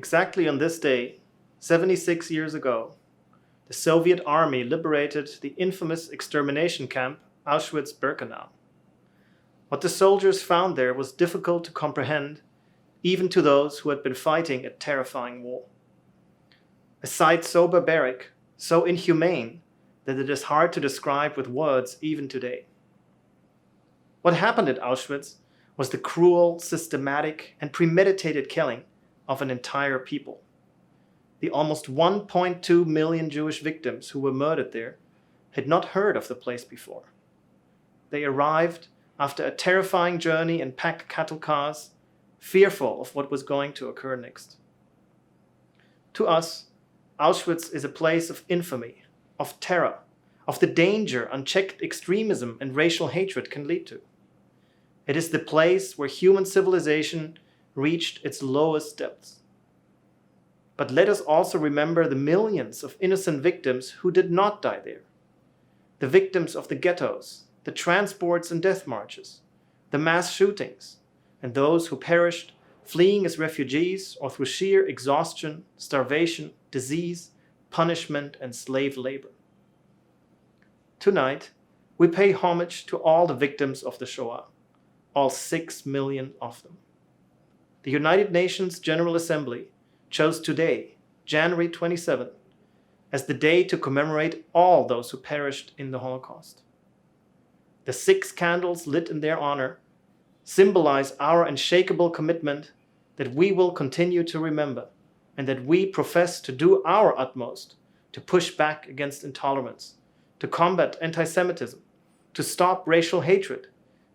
Exactly on this day, 76 years ago, the Soviet army liberated the infamous extermination camp Auschwitz-Birkenau. What the soldiers found there was difficult to comprehend, even to those who had been fighting a terrifying war. A sight so barbaric, so inhumane, that it is hard to describe with words even today. What happened at Auschwitz was the cruel, systematic, and premeditated killing of an entire people. The almost 1.2 million Jewish victims who were murdered there had not heard of the place before. They arrived after a terrifying journey in packed cattle cars, fearful of what was going to occur next. To us, Auschwitz is a place of infamy, of terror, of the danger unchecked extremism and racial hatred can lead to. It is the place where human civilization reached its lowest depths. But let us also remember the millions of innocent victims who did not die there. The victims of the ghettos, the transports and death marches, the mass shootings, and those who perished fleeing as refugees or through sheer exhaustion, starvation, disease, punishment, and slave labor. Tonight, we pay homage to all the victims of the Shoah, all 6 million of them. The United Nations General Assembly chose today, January 27, as the day to commemorate all those who perished in the Holocaust. The 6 candles lit in their honor symbolize our unshakable commitment that we will continue to remember and that we profess to do our utmost to push back against intolerance, to combat anti-Semitism, to stop racial hatred,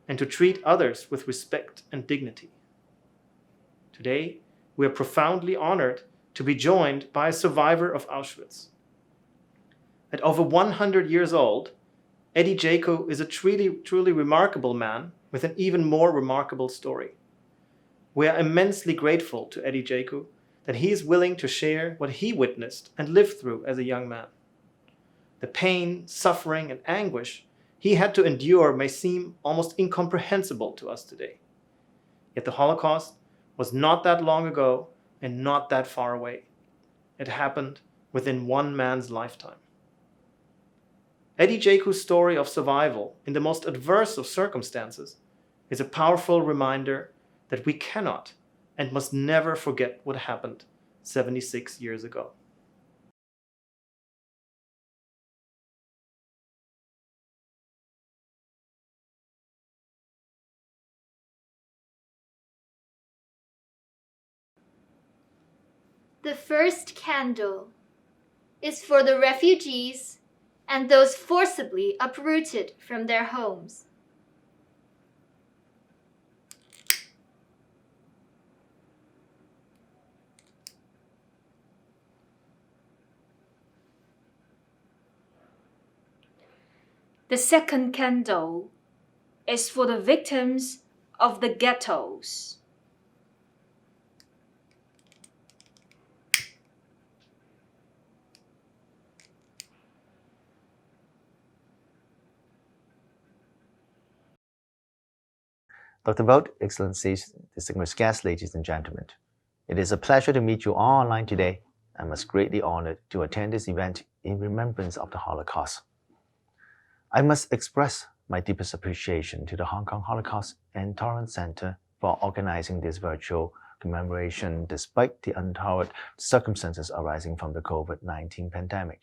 and to treat others with respect and dignity. Today, we are profoundly honored to be joined by a survivor of Auschwitz. At over 100 years old, Eddie Jaku is a truly remarkable man with an even more remarkable story. We are immensely grateful to Eddie Jaku that he is willing to share what he witnessed and lived through as a young man. The pain, suffering, and anguish he had to endure may seem almost incomprehensible to us today. Yet the Holocaust was not that long ago and not that far away. It happened within one man's lifetime. Eddie Jaku's story of survival in the most adverse of circumstances is a powerful reminder that we cannot and must never forget what happened 76 years ago. The first candle is for the refugees and those forcibly uprooted from their homes. The second candle is for the victims of the ghettos. Dr. Vogt, Excellencies, distinguished guests, ladies and gentlemen. It is a pleasure to meet you all online today. I'm most greatly honored to attend this event in remembrance of the Holocaust. I must express my deepest appreciation to the Hong Kong Holocaust and Tolerance Center for organizing this virtual commemoration despite the untoward circumstances arising from the COVID-19 pandemic.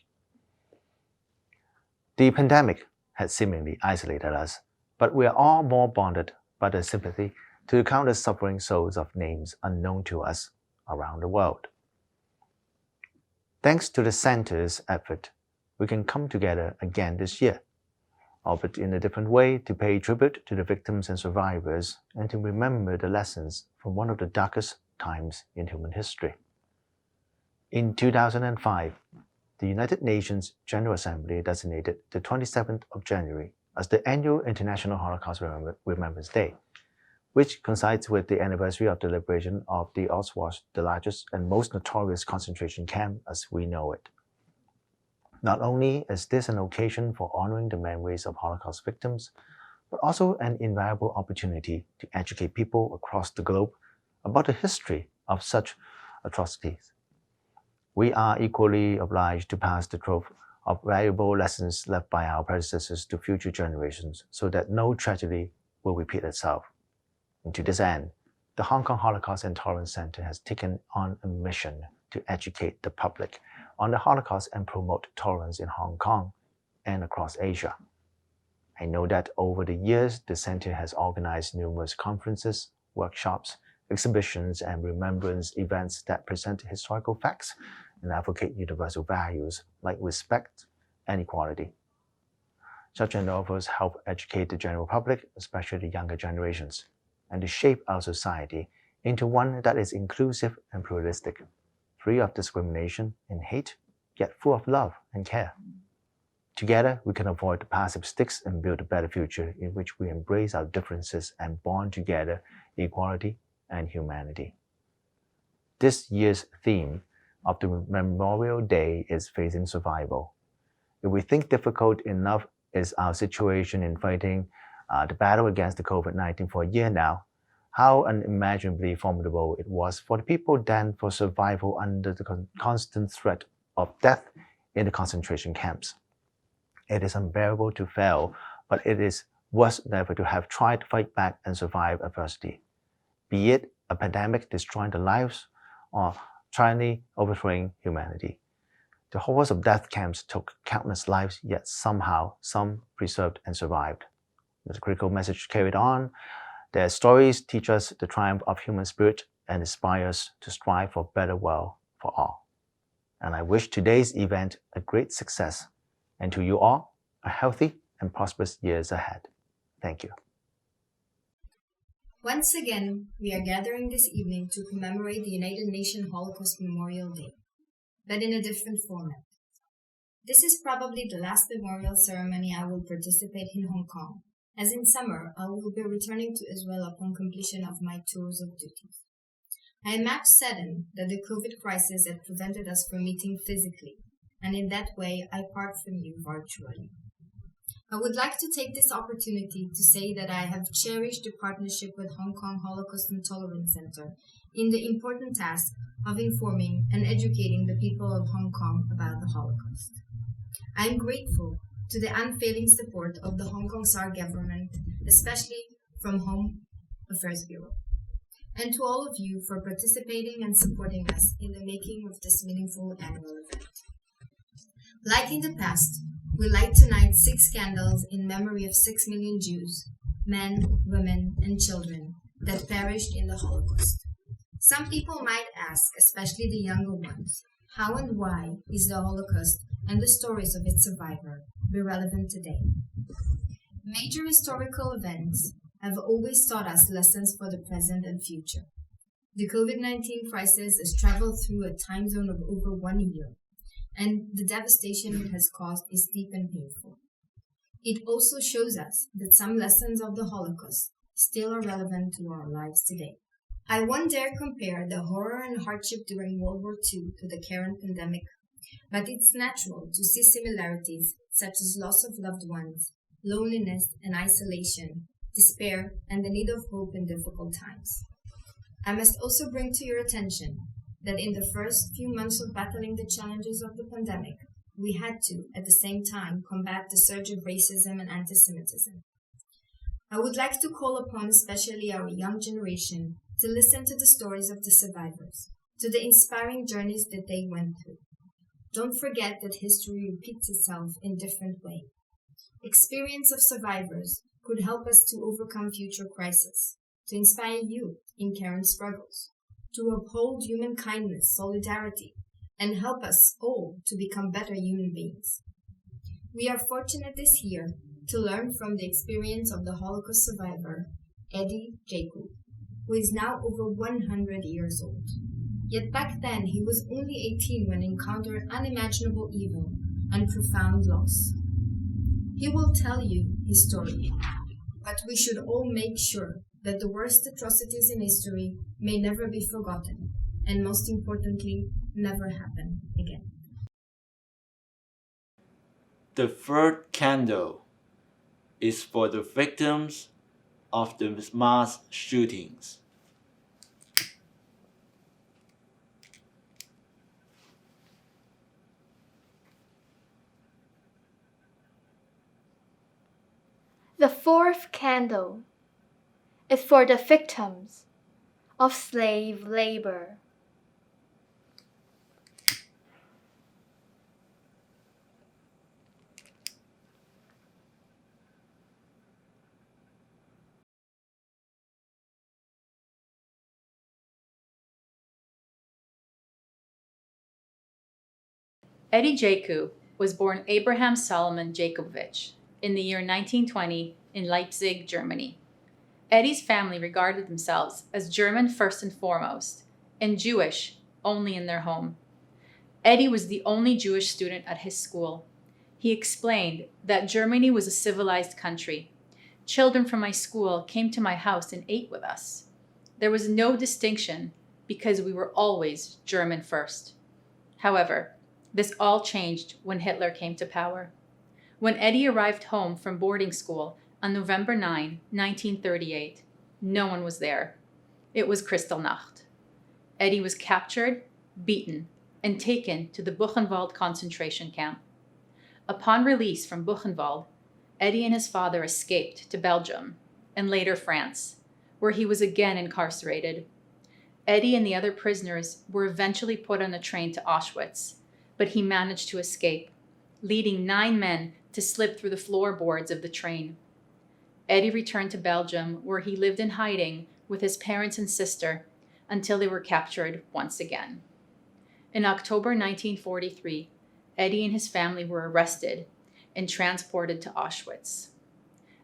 The pandemic had seemingly isolated us, but we are all more bonded by the sympathy to the countless suffering souls of names unknown to us around the world. Thanks to the Center's effort, we can come together again this year, albeit in a different way, to pay tribute to the victims and survivors and to remember the lessons from one of the darkest times in human history. In 2005, the United Nations General Assembly designated the 27th of January as the annual International Holocaust Remembrance Day, which coincides with the anniversary of the liberation of the Auschwitz, the largest and most notorious concentration camp as we know it. Not only is this an occasion for honoring the memories of Holocaust victims, but also an invaluable opportunity to educate people across the globe about the history of such atrocities. We are equally obliged to pass the trove of valuable lessons left by our predecessors to future generations so that no tragedy will repeat itself. And to this end, the Hong Kong Holocaust and Tolerance Center has taken on a mission to educate the public on the Holocaust and promote tolerance in Hong Kong and across Asia. I know that over the years, the center has organized numerous conferences, workshops, exhibitions, and remembrance events that present historical facts and advocate universal values like respect and equality. Such endeavors help educate the general public, especially the younger generations, and to shape our society into one that is inclusive and pluralistic, free of discrimination and hate, yet full of love and care. Together, we can avoid the passive sticks and build a better future in which we embrace our differences and bond together equality and humanity. This year's theme of the Memorial Day is facing survival. If we think difficult enough is our situation in fighting the battle against the COVID-19 for a year now, how unimaginably formidable it was for the people then for survival under the constant threat of death in the concentration camps. It is unbearable to fail, but it is worse never to have tried to fight back and survive adversity, be it a pandemic destroying the lives or tyranny overthrowing humanity. The horrors of death camps took countless lives, yet somehow some preserved and survived. The critical message carried on. Their stories teach us the triumph of human spirit and inspire us to strive for a better world for all. And I wish today's event a great success, and to you all, a healthy and prosperous years ahead. Thank you. Once again, we are gathering this evening to commemorate the United Nations Holocaust Memorial Day, but in a different format. This is probably the last memorial ceremony I will participate in Hong Kong, as in summer I will be returning to Israel upon completion of my tours of duty. I am much saddened that the COVID crisis had prevented us from meeting physically, and in that way I part from you virtually. I would like to take this opportunity to say that I have cherished the partnership with Hong Kong Holocaust and Tolerance Center in the important task of informing and educating the people of Hong Kong about the Holocaust. I am grateful to the unfailing support of the Hong Kong SAR government, especially from Home Affairs Bureau, and to all of you for participating and supporting us in the making of this meaningful annual event. Like in the past, we light tonight 6 candles in memory of 6 million Jews, men, women, and children that perished in the Holocaust. Some people might ask, especially the younger ones, how and why is the Holocaust and the stories of its survivor be relevant today? Major historical events have always taught us lessons for the present and future. The COVID-19 crisis has traveled through a time zone of over 1 year, and the devastation it has caused is deep and painful. It also shows us that some lessons of the Holocaust still are relevant to our lives today. I won't dare compare the horror and hardship during World War II to the current pandemic, but it's natural to see similarities such as loss of loved ones, loneliness and isolation, despair, and the need of hope in difficult times. I must also bring to your attention that in the first few months of battling the challenges of the pandemic, we had to, at the same time, combat the surge of racism and anti-Semitism. I would like to call upon especially our young generation to listen to the stories of the survivors, to the inspiring journeys that they went through. Don't forget that history repeats itself in different ways. Experience of survivors could help us to overcome future crises, to inspire you in current struggles, to uphold human kindness, solidarity, and help us all to become better human beings. We are fortunate this year to learn from the experience of the Holocaust survivor, Eddie Jaku, who is now over 100 years old. Yet back then he was only 18 when he encountered unimaginable evil and profound loss. He will tell you his story, but we should all make sure that the worst atrocities in history may never be forgotten, and most importantly, never happen again. The third candle is for the victims of the mass shootings. The fourth candle is for the victims of slave labor. Eddie Jaku was born Abraham Solomon Jakubowicz in the year 1920 in Leipzig, Germany. Eddie's family regarded themselves as German first and foremost, and Jewish only in their home. Eddie was the only Jewish student at his school. He explained that Germany was a civilized country. Children from my school came to my house and ate with us. There was no distinction because we were always German first. However, this all changed when Hitler came to power. When Eddie arrived home from boarding school on November 9, 1938, no one was there. It was Kristallnacht. Eddie was captured, beaten, and taken to the Buchenwald concentration camp. Upon release from Buchenwald, Eddie and his father escaped to Belgium and later France, where he was again incarcerated. Eddie and the other prisoners were eventually put on a train to Auschwitz, but he managed to escape, leading 9 men to slip through the floorboards of the train. Eddie returned to Belgium, where he lived in hiding with his parents and sister until they were captured once again. In October 1943, Eddie and his family were arrested and transported to Auschwitz.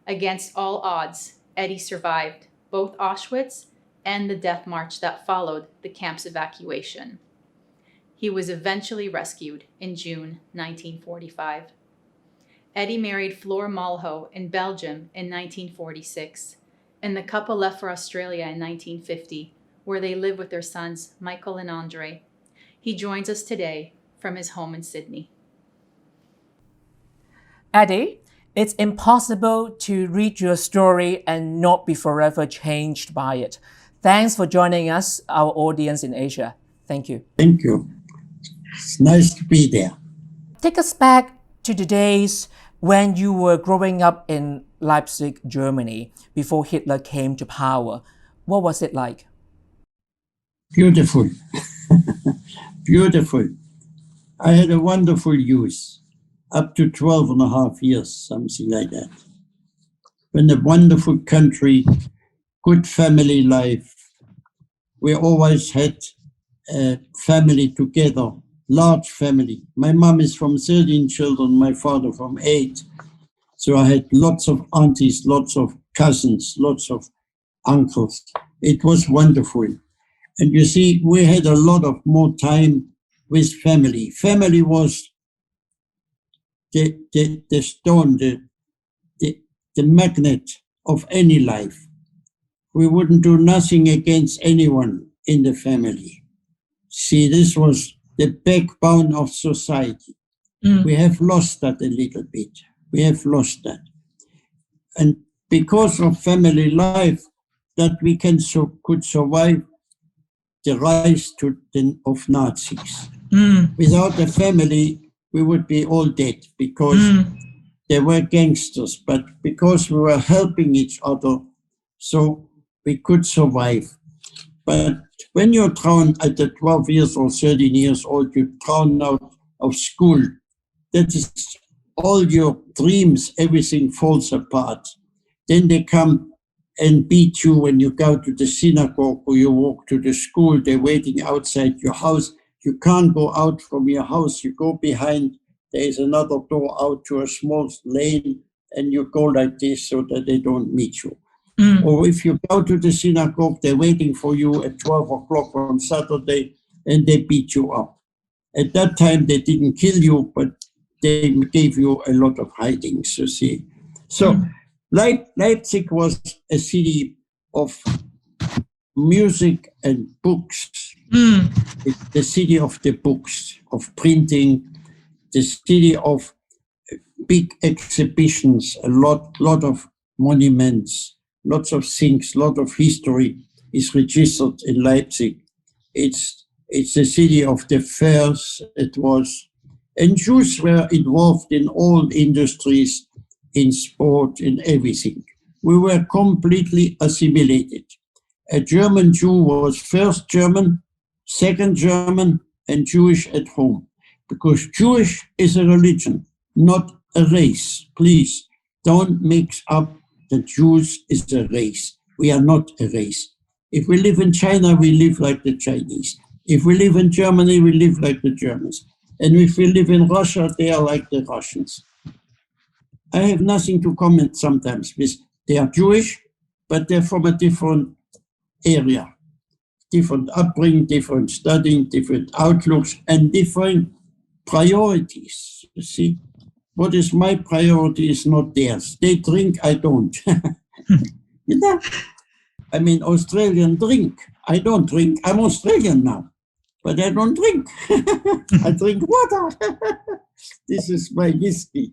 Against all odds, Eddie survived both Auschwitz and the death march that followed the camp's evacuation. He was eventually rescued in June 1945. Eddie married Fleur Malho in Belgium in 1946, and the couple left for Australia in 1950, where they live with their sons, Michael and Andre. He joins us today from his home in Sydney. Eddie, it's impossible to read your story and not be forever changed by it. Thanks for joining us, our audience in Asia. Thank you. Thank you. It's nice to be there. Take us back to the days when you were growing up in Leipzig, Germany, before Hitler came to power. What was it like? Beautiful. Beautiful. I had a wonderful youth, up to 12 and a half years, something like that. In a wonderful country, good family life. We always had a family together, large family. My mom is from 13 children, my father from 8. So I had lots of aunties, lots of cousins, lots of uncles. It was wonderful. And you see, we had a lot of more time with family. Family was the stone, the magnet of any life. We wouldn't do nothing against anyone in the family. See, this was the backbone of society. We have lost that a little bit. We have lost that. And because of family life, that we could survive the rise of Nazis. Without the family, we would be all dead because they were gangsters. But because we were helping each other, so we could survive. But when you're thrown at the 12 years or 13 years old, you're thrown out of school. That is all your dreams, everything falls apart. Then they come and beat you when you go to the synagogue or you walk to the school. They're waiting outside your house. You can't go out from your house. You go behind. There is another door out to a small lane, and you go like this so that they don't meet you. Or if you go to the synagogue, they're waiting for you at 12 o'clock on Saturday, and they beat you up. At that time, they didn't kill you, but they gave you a lot of hidings, you see. So Leipzig was a city of music and books. It's the city of the books, of printing, the city of big exhibitions, a lot of monuments, lots of things, lot of history is registered in Leipzig. It's the city of the fairs. It was, and Jews were involved in all industries. in sport, in everything. We were completely assimilated. A German Jew was first German, second German, and Jewish at home. Because Jewish is a religion, not a race. Please don't mix up that Jews is a race. We are not a race. If we live in China, we live like the Chinese. If we live in Germany, we live like the Germans. And if we live in Russia, they are like the Russians. I have nothing to comment sometimes with, they are Jewish, but they're from a different area, different upbringing, different studying, different outlooks, and different priorities. You see, what is my priority is not theirs. They drink, I don't. You know? I mean, Australian drink. I don't drink. I'm Australian now, but I don't drink. I drink water. This is my whiskey.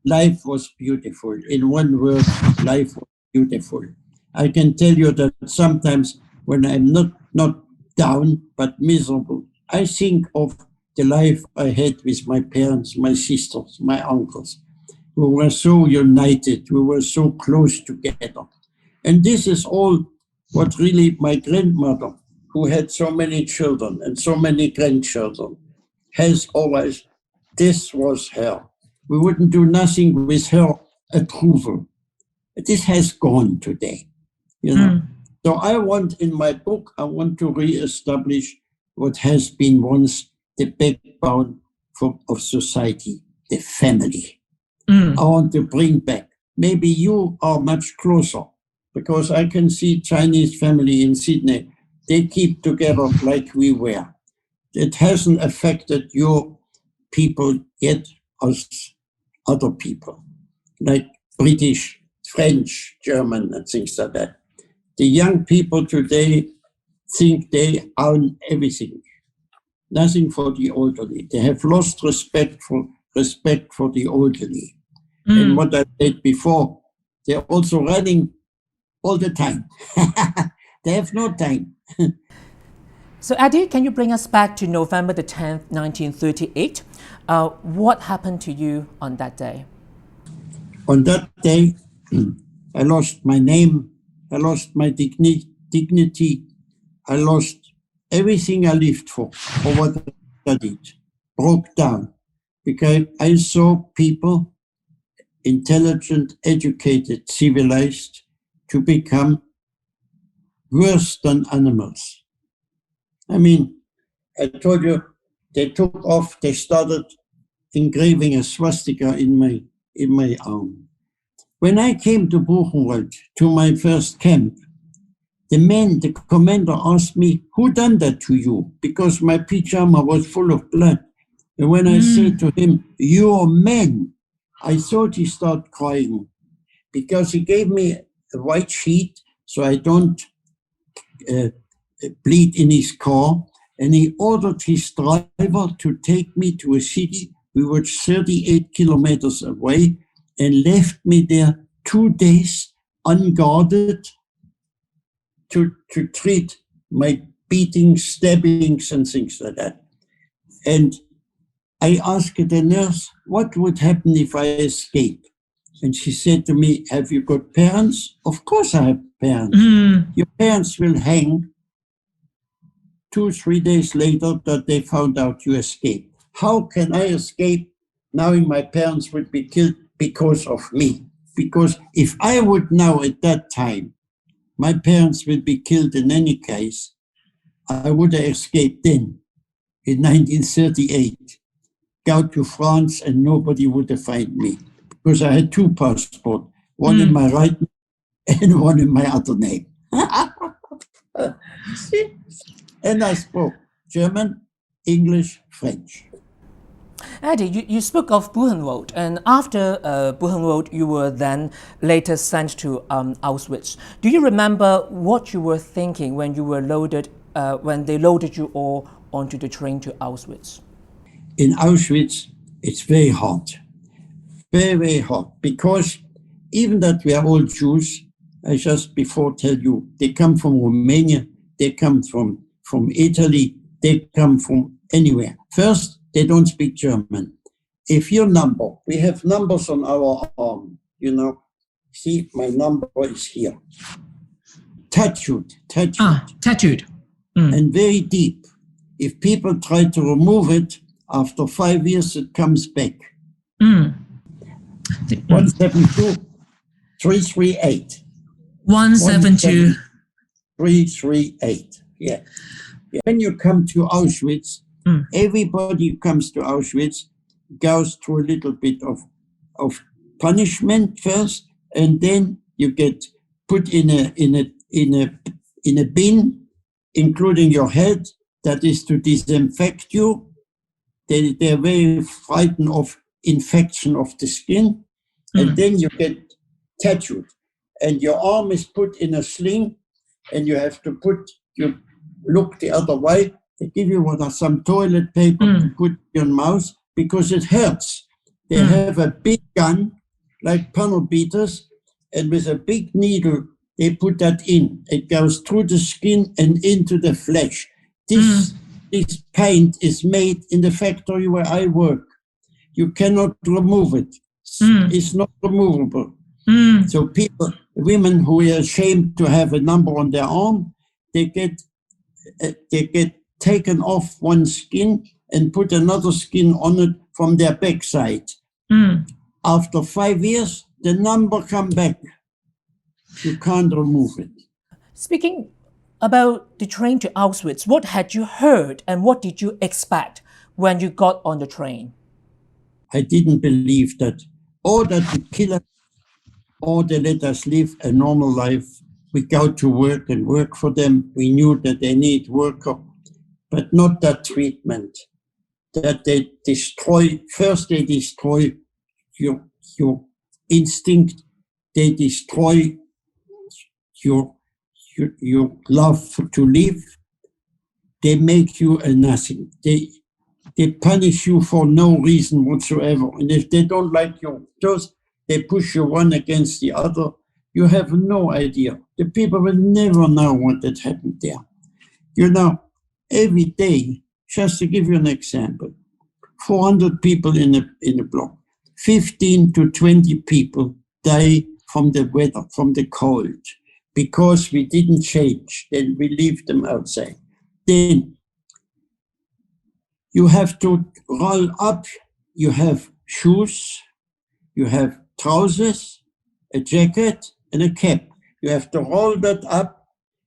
Life was beautiful. In one word, life was beautiful. I can tell you that sometimes when I'm not down, but miserable, I think of the life I had with my parents, my sisters, my uncles. We were so united. We were so close together. And this is all what really my grandmother, who had so many children and so many grandchildren, has always, this was her. We wouldn't do nothing with her approval. This has gone today, you know. So I want, in my book, I want to reestablish what has been once the backbone of society, the family. I want to bring back. Maybe you are much closer, because I can see Chinese family in Sydney. They keep together like we were. It hasn't affected your people yet as other people, like British, French, German, and things like that. The young people today think they own everything. Nothing for the elderly. They have lost respect for the elderly. And what I said before, they're also running all the time. They have no time. So Eddie, can you bring us back to November the 10th, 1938? What happened to you on that day? On that day, I lost my name, I lost my dignity, I lost everything I lived for what I did, broke down, because I saw people, intelligent, educated, civilized, to become worse than animals. I mean, I told you, they took off, they started engraving a swastika in my arm. When I came to Buchenwald, to my first camp, the commander asked me, who done that to you? Because my pyjama was full of blood. And when I said to him, you're men, I thought he started crying, because he gave me a white sheet so I don't bleed in his car, and he ordered his driver to take me to a city. We were 38 kilometers away, and left me there 2 days unguarded to treat my beatings, stabbings, and things like that. And I asked the nurse, what would happen if I escape? And she said to me, have you got parents? Of course I have parents. Your parents will hang 2-3 days later that they found out you escaped. How can I escape knowing my parents would be killed because of me? Because if I would know at that time, my parents would be killed in any case, I would have escaped then, in 1938, go to France and nobody would have found me. Because I had 2 passports, one in my right and one in my other name. And I spoke German, English, French. Eddie, you spoke of Buchenwald, and after Buchenwald, you were then later sent to Auschwitz. Do you remember what you were thinking when you were loaded, when they loaded you all onto the train to Auschwitz? In Auschwitz, it's very hot, very, very hot, because even that we are all Jews, I just before tell you, they come from Romania, they come from Italy, they come from anywhere. First, they don't speak German. if your number, we have numbers on our arm, you know. See, my number is here. Tattooed. Tattooed. And very deep. If people try to remove it, after 5 years, it comes back. 172 338. 172 338. Yeah. When you come to Auschwitz, everybody who comes to Auschwitz goes through a little bit of punishment first, and then you get put in a bin, including your head, that is to disinfect you. They're very frightened of infection of the skin. And then you get tattooed. And your arm is put in a sling, and you have to you look the other way. They give you some toilet paper to put in your mouth because it hurts. They have a big gun, like panel beaters, and with a big needle, they put that in. It goes through the skin and into the flesh. This paint is made in the factory where I work. You cannot remove it. It's not removable. So women who are ashamed to have a number on their arm, they get taken off one skin and put another skin on it from their backside. After 5 years, the number come back. You can't remove it. Speaking about the train to Auschwitz, what had you heard and what did you expect when you got on the train? I didn't believe that or that the kill us or they let us live a normal life. We go to work and work for them. We knew that they need worker, but not that treatment. That they destroy your instinct. They destroy your love to live. They make you a nothing. They punish you for no reason whatsoever. And if they don't like your toes, they push you one against the other. You have no idea. The people will never know what had happened there. You know, every day, just to give you an example, 400 people in a block, 15 to 20 people die from the weather, from the cold, because we didn't change. Then we leave them outside. Then you have to roll up. You have shoes, you have trousers, a jacket, and a cap. You have to roll that up,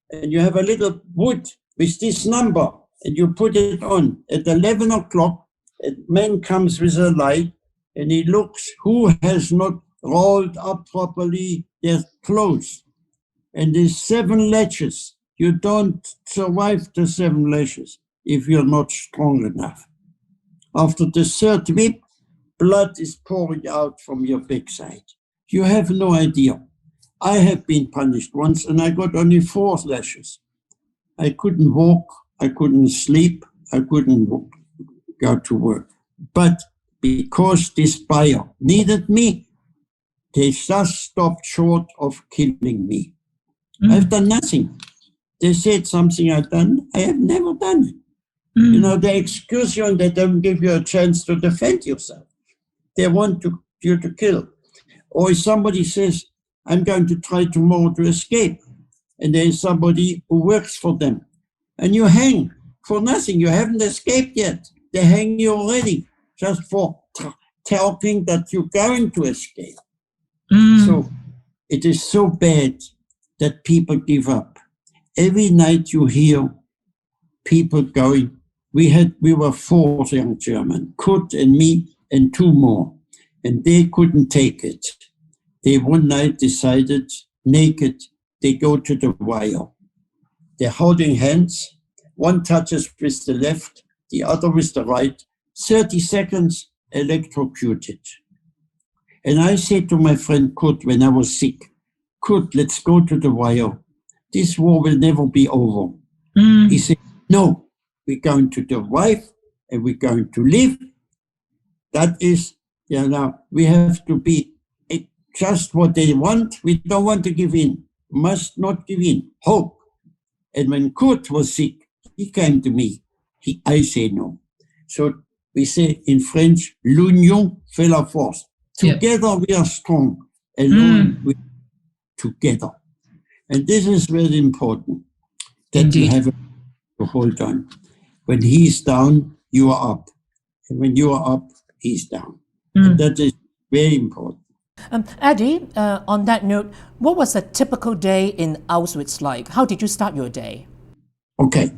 and you have a little wood with this number, and you put it on. At 11 o'clock, a man comes with a light, and he looks who has not rolled up properly their clothes. And there's 7 lashes. You don't survive the 7 lashes if you're not strong enough. After the 3rd whip, blood is pouring out from your backside. You have no idea. I have been punished once and I got only 4 lashes. I couldn't walk, I couldn't sleep, I couldn't go to work. But because this buyer needed me, they just stopped short of killing me. I've done nothing. They said something I've done. I have never done it. You know, they excuse you and they don't give you a chance to defend yourself. They want you to kill. Or if somebody says, I'm going to try tomorrow to escape, and there is somebody who works for them, and you hang for nothing. You haven't escaped yet. They hang you already just for talking that you're going to escape. So it is so bad that people give up. Every night you hear people going. We were 4 young German, Kurt and me and 2 more, and they couldn't take it. They one night decided, naked, they go to the wire. They're holding hands. One touches with the left, the other with the right. 30 seconds, electrocuted. And I said to my friend Kurt when I was sick, Kurt, let's go to the wire. This war will never be over. He said, no, we're going to survive and we're going to live. That is, we have to be just what they want. We don't want to give in. Must not give in. Hope. And when Kurt was sick, he came to me. I say no. So We say in French, l'union fait la force. Together we are strong. Alone we are together. And this is very important, that you have to hold on. When he's down, you are up. And when you are up, he's down. And that is very important. Eddie, on that note, what was a typical day in Auschwitz like? How did you start your day? Okay,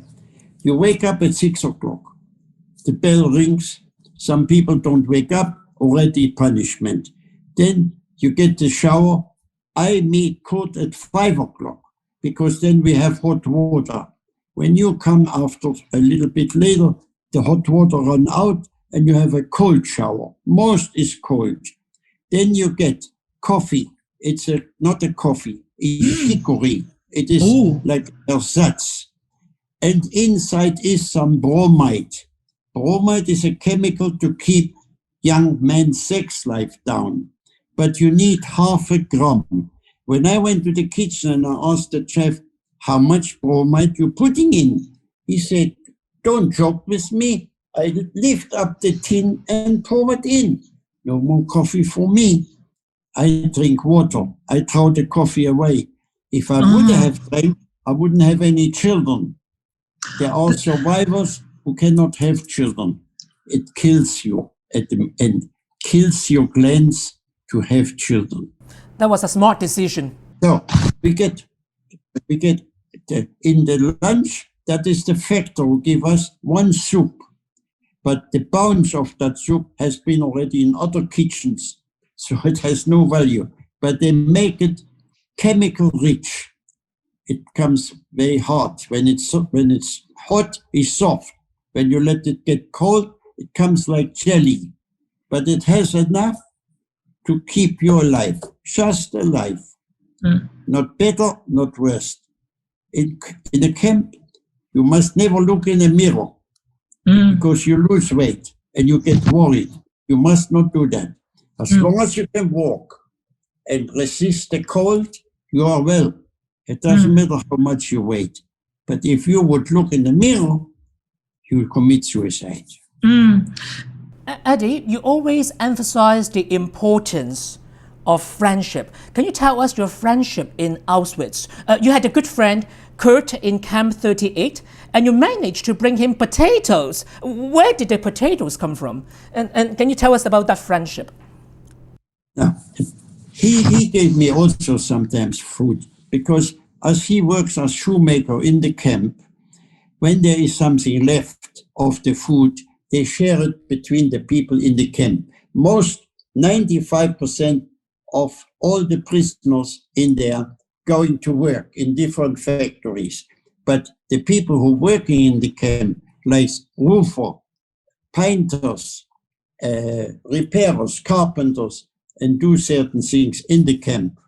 you wake up at 6 o'clock. The bell rings. Some people don't wake up, already punishment. Then you get the shower. I meet Kurt at 5 o'clock because then we have hot water. When you come after a little bit later, the hot water run out and you have a cold shower. Most is cold. Then you get coffee. It's not a coffee, it's chicory. It is like ersatz. And inside is some bromide. Bromide is a chemical to keep young men's sex life down. But you need 0.5 gram. When I went to the kitchen and I asked the chef, how much bromide you putting in? He said, don't joke with me. I lift up the tin and pour it in. No more coffee for me. I drink water. I throw the coffee away. If I would have drank, I wouldn't have any children. There are survivors who cannot have children. It kills you at the end. Kills your glands to have children. That was a smart decision. So we get in the lunch, that is the factor who give us one soup. But the bounce of that soup has been already in other kitchens, so it has no value. But they make it chemical rich. It comes very hard. When it's hot, it's soft. When you let it get cold, it comes like jelly. But it has enough to keep you alive, just alive. Not better, not worse. In a camp, you must never look in a mirror because you lose weight and you get worried. You must not do that. As long as you can walk and resist the cold, you are well. It doesn't matter how much you weigh. But if you would look in the mirror, you will commit suicide. Eddie, you always emphasize the importance of friendship. Can you tell us your friendship in Auschwitz? You had a good friend, Kurt, in Camp 38, and you managed to bring him potatoes. Where did the potatoes come from? And can you tell us about that friendship? He gave me also sometimes food, because as he works as shoemaker in the camp, when there is something left of the food, they share it between the people in the camp. 95% of all the prisoners in there going to work in different factories. But the people who are working in the camp, like roofer, painters, repairers, carpenters, and do certain things in the camp,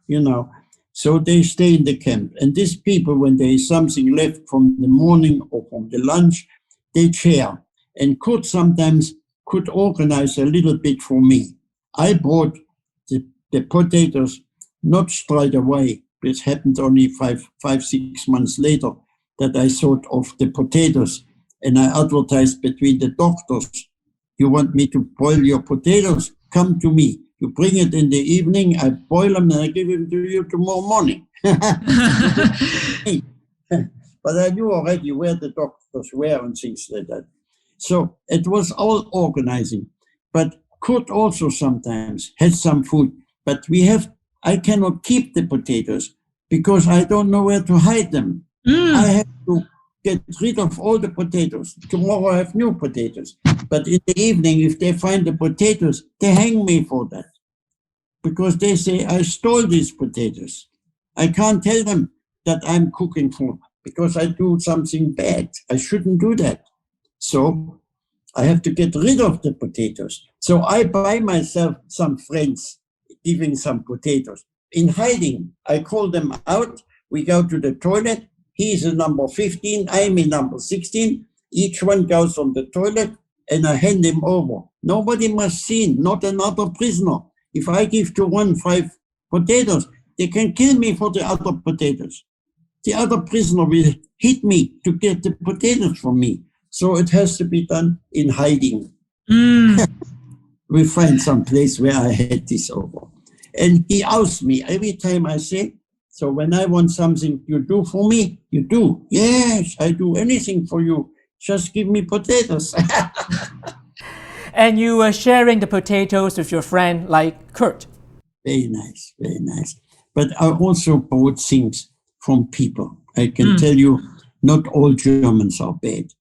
So they stay in the camp. And these people, when there is something left from the morning or from the lunch, they share. And Kurt sometimes could organize a little bit for me. I brought the potatoes not straight away. This happened only 6 months later that I thought of the potatoes. And I advertised between the doctors, you want me to boil your potatoes? Come to me. You bring it in the evening, I boil them and I give them to you tomorrow morning. But I knew already where the doctors were and things like that. So it was all organizing. But Kurt also sometimes had some food. But I cannot keep the potatoes because I don't know where to hide them. I have to get rid of all the potatoes. Tomorrow I have new potatoes. But in the evening, if they find the potatoes, they hang me for that. Because they say, I stole these potatoes. I can't tell them that I'm cooking for, because I do something bad. I shouldn't do that. So I have to get rid of the potatoes. So I buy myself some friends giving some potatoes. In hiding, I call them out. We go to the toilet. He's in number 15, I'm in number 16. Each one goes on the toilet and I hand him over. Nobody must see, not another prisoner. If I give to one 5 potatoes, they can kill me for the other potatoes. The other prisoner will hit me to get the potatoes from me. So it has to be done in hiding. We find some place where I had this over. And he asked me every time I say, so when I want something you do for me, you do. Yes, I do anything for you. Just give me potatoes. And you were sharing the potatoes with your friend like Kurt. Very nice, very nice. But I also bought things from people. I can tell you, not all Germans are bad.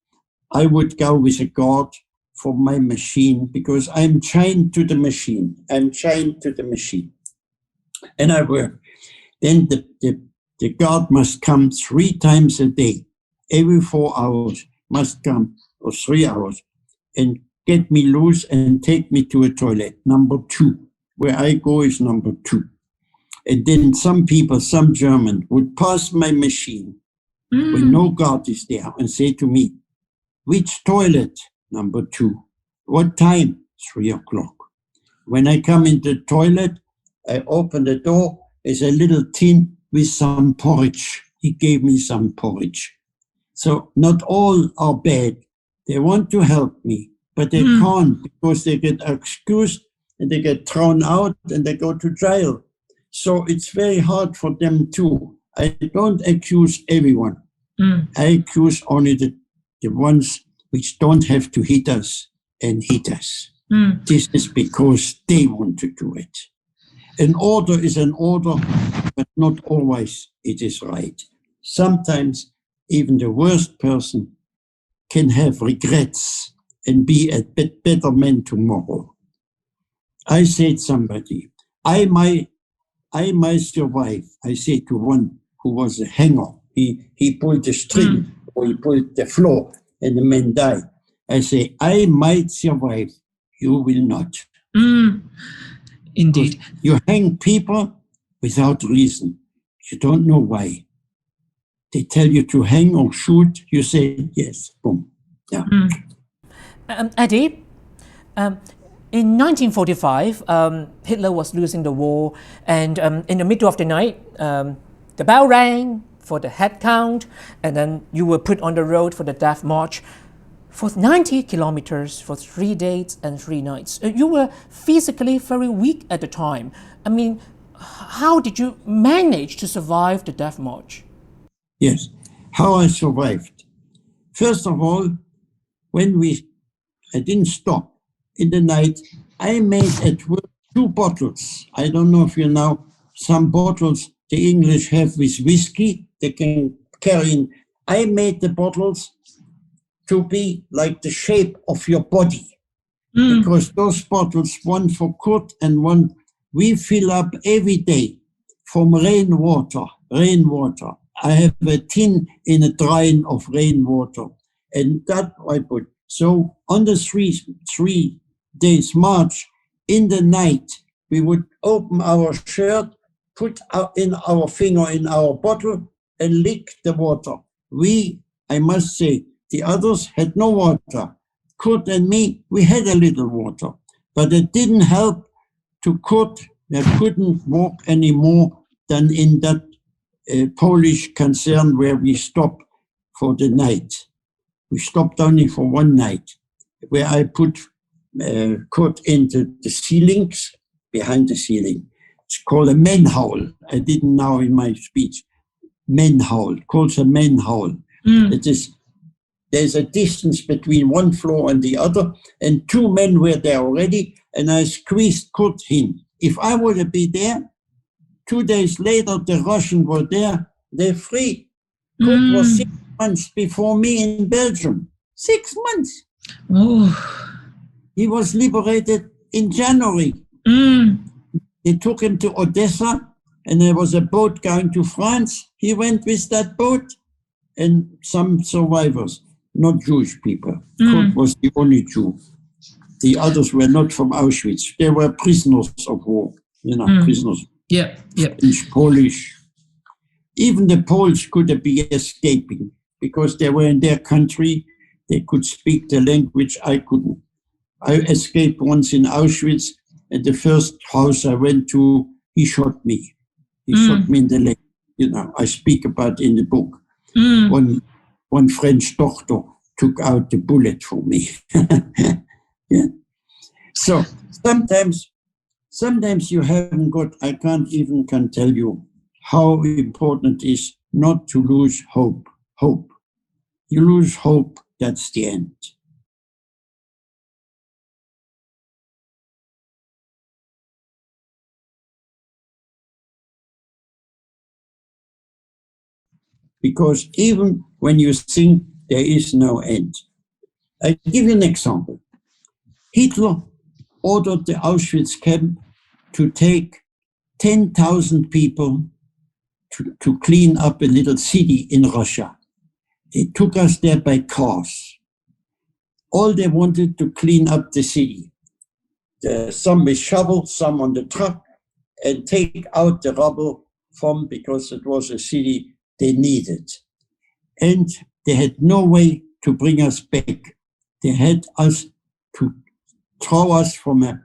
I would go with a guard for my machine because I'm chained to the machine. I'm chained to the machine. And I work. Then the guard must come 3 times a day. Every 4 hours must come, or 3 hours, and get me loose and take me to a toilet, number 2. Where I go is number 2. And then some people, some German, would pass my machine when no guard is there and say to me, which toilet? Number 2. What time? 3 o'clock. When I come into the toilet, I open the door. There's a little tin with some porridge. He gave me some porridge. So not all are bad. They want to help me, but they can't because they get excused and they get thrown out and they go to jail. So it's very hard for them too. I don't accuse everyone. I accuse only the ones which don't have to hit us and hit us. This is because they want to do it. An order is an order, but not always it is right. Sometimes even the worst person can have regrets and be a better man tomorrow. I said somebody, I might survive. I said to one who was a hanger, he pulled the string or he pulled the floor and the man died. I say, I might survive. You will not. Indeed. You hang people without reason. You don't know why. They tell you to hang or shoot. You say, yes, boom. Yeah. Eddie, in 1945, Hitler was losing the war, and in the middle of the night, the bell rang for the head count, and then you were put on the road for the death march for 90 kilometers for 3 days and 3 nights. You were physically very weak at the time. I mean, how did you manage to survive the death march? Yes, how I survived. First of all, I didn't stop. In the night, I made at work 2 bottles. I don't know if you know, some bottles the English have with whiskey, they can carry in. I made the bottles to be like the shape of your body. Because those bottles, one for Kurt and one, we fill up every day from rainwater. I have a tin in a drain of rainwater, and that I put. So on the 3 days march, in the night, we would open our shirt, put in our finger in our bottle, and lick the water. I must say, the others had no water. Kurt and me, we had a little water, but it didn't help to Kurt. I couldn't walk any more than in that Polish concern where we stopped for the night. We stopped only for 1 night, where I put Kurt into the ceilings, behind the ceiling. It's called a manhole. I didn't know in my speech. Manhole, called a manhole. It is. There's a distance between one floor and the other, and 2 men were there already, and I squeezed Kurt in. If I would have been there, 2 days later, the Russians were there, they're free. Kurt was 6 months before me in Belgium. 6 months. He was liberated in January. They took him to Odessa, and there was a boat going to France. He went with that boat, and some survivors. Not Jewish people. Kurt was the only Jew. The others were not from Auschwitz. They were prisoners of war, prisoners. Yeah. Polish. Even the Poles could be escaping because they were in their country. They could speak the language I couldn't. I escaped once in Auschwitz, and the first house I went to, he shot me. He shot me in the leg. I speak about in the book. One French doctor took out the bullet for me. Yeah. So sometimes you haven't got, I can't tell you how important it is not to lose hope. Hope. You lose hope, that's the end. Because even when you think there is no end. I give you an example. Hitler ordered the Auschwitz camp to take 10,000 people to clean up a little city in Russia. They took us there by cars. All they wanted to clean up the city. Some with shovels, some on the truck, and take out the rubble from, because it was a city they needed. And they had no way to bring us back. They had us to throw us from a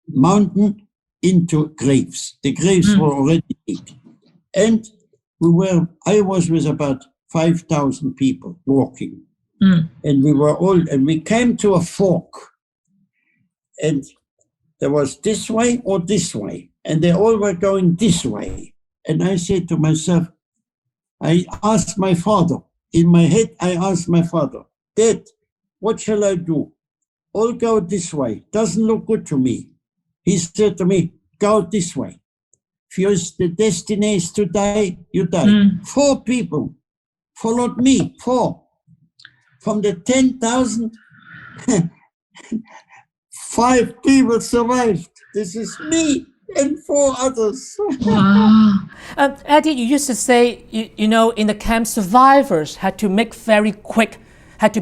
mountain into graves. The graves were already deep. And I was with about 5,000 people walking. And we came to a fork. And there was this way or this way. And they all were going this way. And I said to myself, I asked my father, in my head, I asked my father, Dad, what shall I do? All go this way. Doesn't look good to me. He said to me, go this way. If the destiny is to die, you die. 4 people followed me, 4. From the 10,000, 5 people survived. This is me and 4 others. Wow. Eddie, you used to say, you know, in the camp, survivors had to be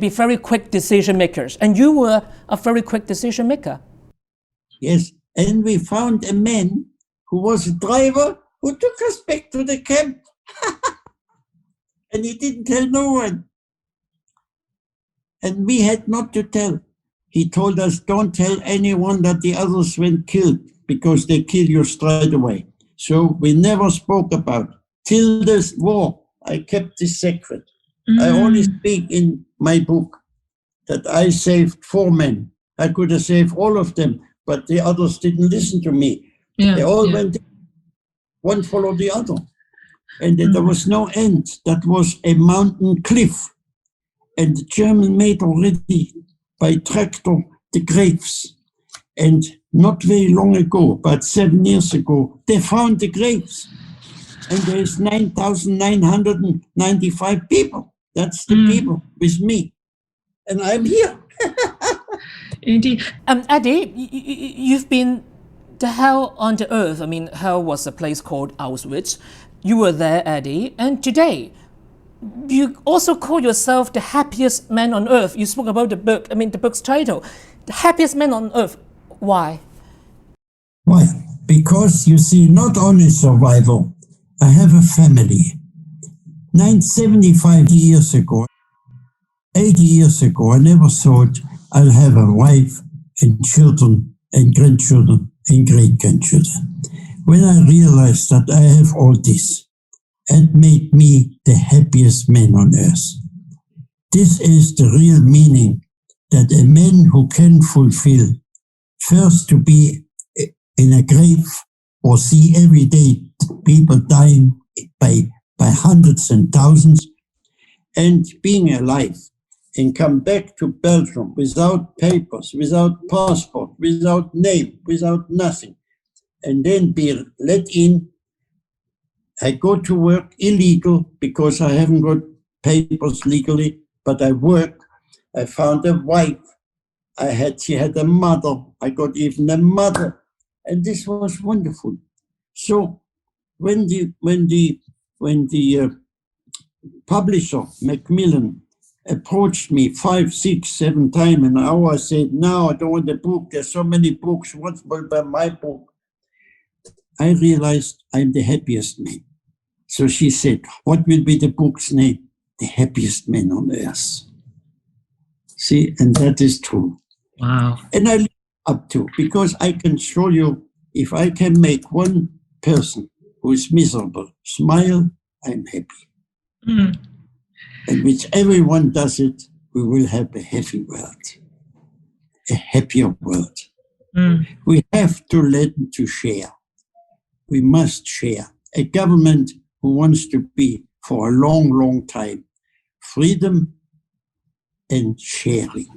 very quick decision makers. And you were a very quick decision maker. Yes, and we found a man who was a driver who took us back to the camp. And he didn't tell no one. And we had not to tell. He told us, don't tell anyone that the others went killed, because they kill you straight away. So we never spoke about it. Till this war, I kept this secret. I only speak in my book that I saved 4 men. I could have saved all of them, but the others didn't listen to me. They all went, one followed the other. And there was no end. That was a mountain cliff. And the German made already by tractor the graves. And not very long ago, about 7 years ago, they found the graves. And there's 9,995 people. That's the people with me. And I'm here. Indeed. Eddie, you've been the hell on the earth. I mean, hell was a place called Auschwitz. You were there, Eddie. And today, you also call yourself the happiest man on earth. You spoke about the book, the book's title, The Happiest Man on Earth. Why? Why? Because you see, not only survival, I have a family. 75 years ago, 80 years ago, I never thought I'll have a wife and children and grandchildren and great-grandchildren. When I realized that I have all this, it made me the happiest man on earth. This is the real meaning, that a man who can fulfill, first to be in a grave or see every day people dying by hundreds and thousands, and being alive and come back to Belgium without papers, without passport, without name, without nothing, and then be let in. I go to work illegal because I haven't got papers legally, but I work. I found a wife. She had a mother. I got even a mother, and this was wonderful. So when the publisher Macmillan approached me 5, 6, 7 times an hour, I said, "No, I don't want the book. There's so many books. What will be my book?" I realized I'm the happiest man. So she said, "What will be the book's name?" The Happiest Man on Earth. See, and that is true. Wow. And I live up to, because I can show you, if I can make one person who is miserable smile, I'm happy. And which everyone does it, we will have a happy world. a happier world. Mm. We have to learn to share. We must share. A government who wants to be for a long, long time, freedom and sharing.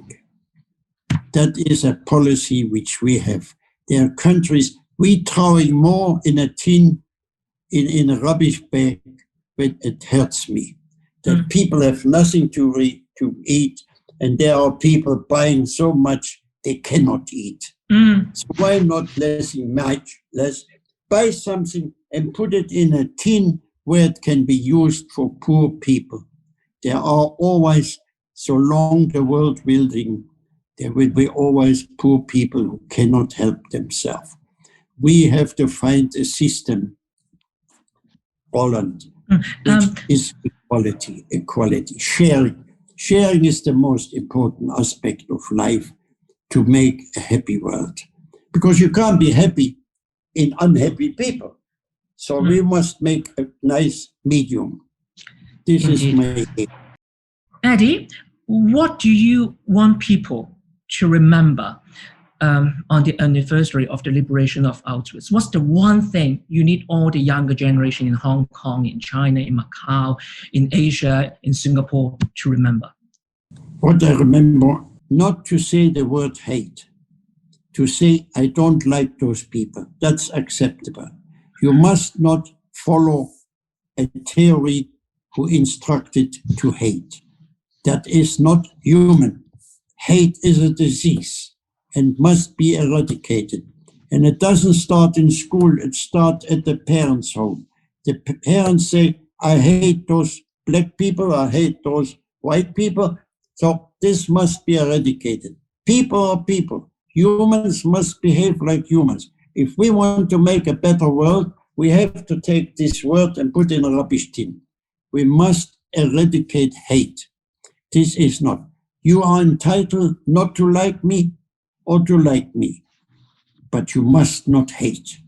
That is a policy which we have. There are countries, we throwing more in a tin, in a rubbish bag, but it hurts me. That people have nothing to eat, and there are people buying so much they cannot eat. So why not less? Buy something and put it in a tin where it can be used for poor people. There are always, so long the world building, there will be always poor people who cannot help themselves. We have to find a system, Holland, which is equality, sharing. Sharing is the most important aspect of life to make a happy world. Because you can't be happy in unhappy people. So we must make a nice medium. This is my aim. Eddie, what do you want people to remember on the anniversary of the liberation of Auschwitz? What's the one thing you need all the younger generation in Hong Kong, in China, in Macau, in Asia, in Singapore to remember? What I remember, not to say the word hate, to say I don't like those people. That's acceptable. You must not follow a theory who instructed to hate. That is not human. Hate is a disease and must be eradicated. And it doesn't start in school, it starts at the parents' home. The parents say, I hate those black people, I hate those white people. So this must be eradicated. People are people. Humans must behave like humans. If we want to make a better world, we have to take this word and put it in a rubbish tin. We must eradicate hate. This is not. You are entitled not to like me or to like me, but you must not hate.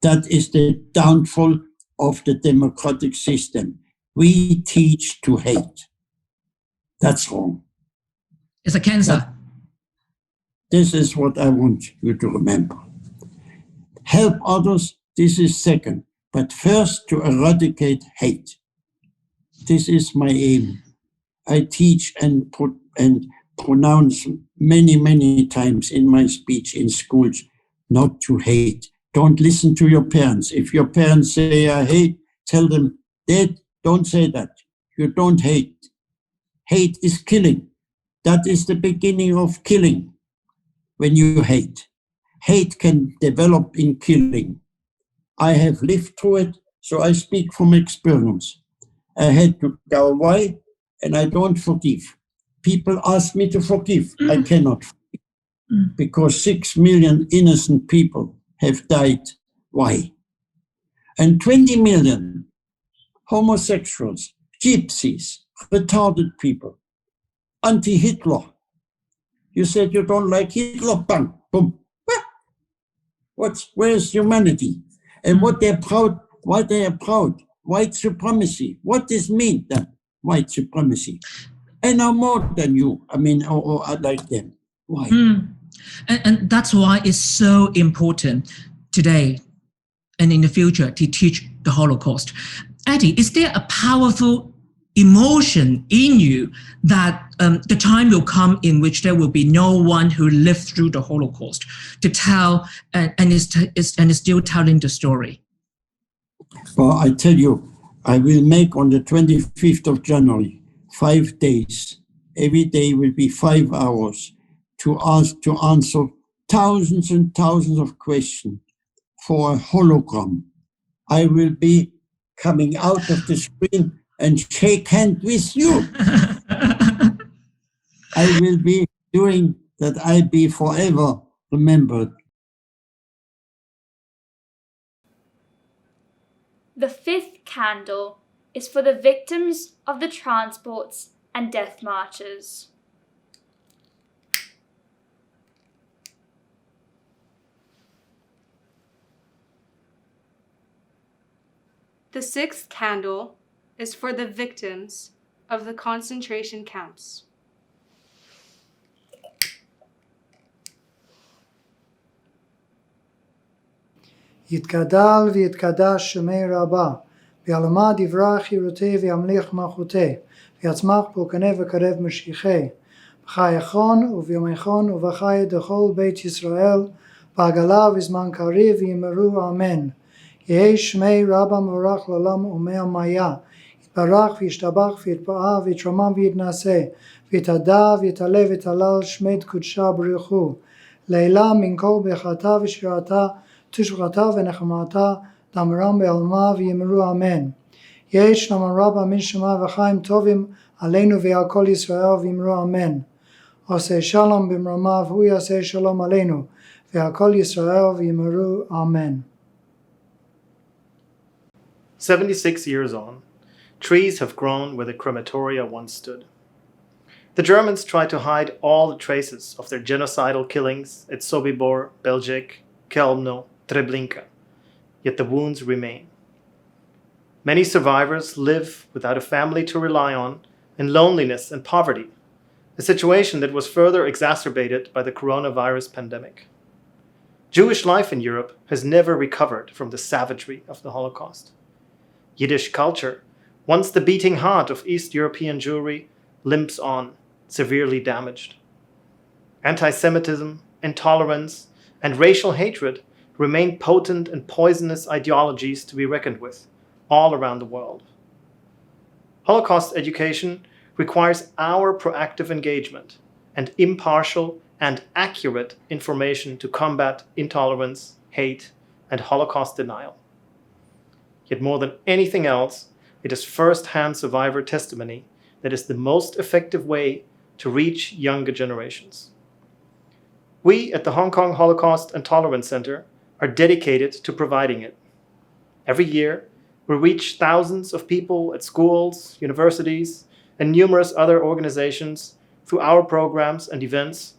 That is the downfall of the democratic system. We teach to hate. That's wrong. It's a cancer. This is what I want you to remember. Help others, this is second, but first to eradicate hate. This is my aim. I teach and pronounce many, many times in my speech in schools, not to hate. Don't listen to your parents. If your parents say, I hate, tell them, Dad, don't say that. You don't hate. Hate is killing. That is the beginning of killing when you hate. Hate can develop in killing. I have lived through it, so I speak from experience. I had to go away, and I don't forgive. People ask me to forgive. I cannot forgive because 6 million innocent people have died. Why? And 20 million homosexuals, gypsies, retarded people, anti-Hitler. You said you don't like Hitler, bang, boom. Where's humanity? And what they're proud, why they are proud? White supremacy. What does mean that? White supremacy. I know more than you. I mean, or I like them. Why? And that's why it's so important today and in the future to teach the Holocaust. Eddie, is there a powerful emotion in you that the time will come in which there will be no one who lived through the Holocaust to tell and is still telling the story? Well, I tell you, I will make on the 25th of January 5 days. Every day will be 5 hours to answer thousands and thousands of questions for a hologram. I will be coming out of the screen and shake hands with you. I will be doing that. I be forever remembered. The fifth candle is for the victims of the transports and death marches. The sixth candle is for the victims of the concentration camps. יתגדל ויתקדש שמי רבה, ויעלמה דברה חירותי וימליך מלכותי, ויצמח פורקנה וקרב משיחי, בחייכון וביומייכון ובחיי דכל בית ישראל, בעגלה וזמן קריב ויאמרו אמן. יהי שמי רבה מבורך לעולם ומאה, יתברך וישתבח ויתפאר ויתרומם ויתנשא, ויתהדר ויתעלה ויתהלל שמי קודשה ברכו, לעילה מן כל ברכתה ושירתה, תשבחתה ונחמתה, דמרם בעלמה ויאמרו אמן. יהי שלום רבה מן שמיים וחיים טובים עלינו ועל כל ישראל ויאמרו אמן. עושה שלום במרומיו, הוא יעשה שלום עלינו ועל כל ישראל ויאמרו אמן. 76 years on, trees have grown where the crematoria once stood. The Germans tried to hide all the traces of their genocidal killings at Sobibor, Belzec, Chełmno, Treblinka, yet the wounds remain. Many survivors live without a family to rely on, in loneliness and poverty, a situation that was further exacerbated by the coronavirus pandemic. Jewish life in Europe has never recovered from the savagery of the Holocaust. Yiddish culture, once the beating heart of East European Jewry, limps on, severely damaged. Anti-Semitism, intolerance, and racial hatred remain potent and poisonous ideologies to be reckoned with all around the world. Holocaust education requires our proactive engagement and impartial and accurate information to combat intolerance, hate, and Holocaust denial. Yet more than anything else, it is first-hand survivor testimony that is the most effective way to reach younger generations. We at the Hong Kong Holocaust and Tolerance Center are dedicated to providing it. Every year, we reach thousands of people at schools, universities, and numerous other organizations through our programs and events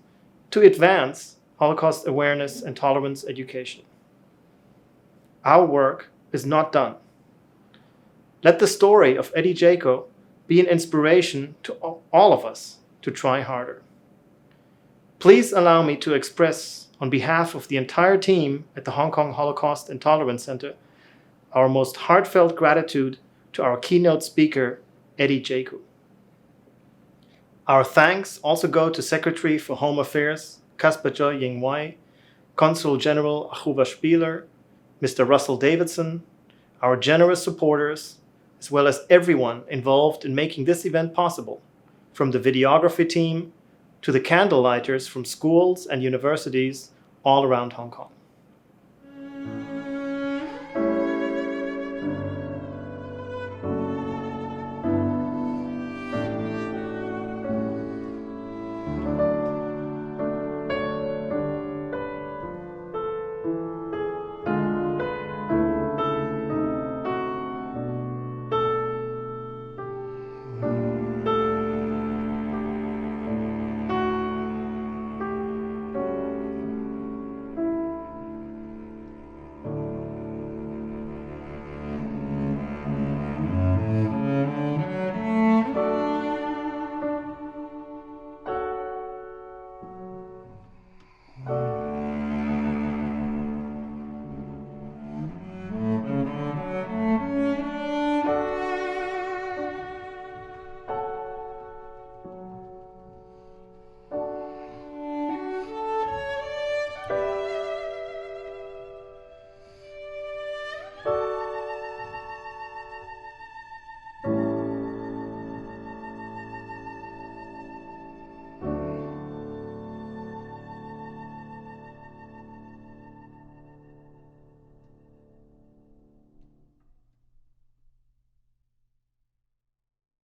to advance Holocaust awareness and tolerance education. Our work is not done. Let the story of Eddie Jaku be an inspiration to all of us to try harder. Please allow me to express, on behalf of the entire team at the Hong Kong Holocaust and Tolerance Center, our most heartfelt gratitude to our keynote speaker, Eddie Jaku. Our thanks also go to Secretary for Home Affairs, Kasper Joy Yingwei, Consul General Achuva Spieler, Mr. Russell Davidson, our generous supporters, as well as everyone involved in making this event possible, from the videography team to the candlelighters from schools and universities all around Hong Kong.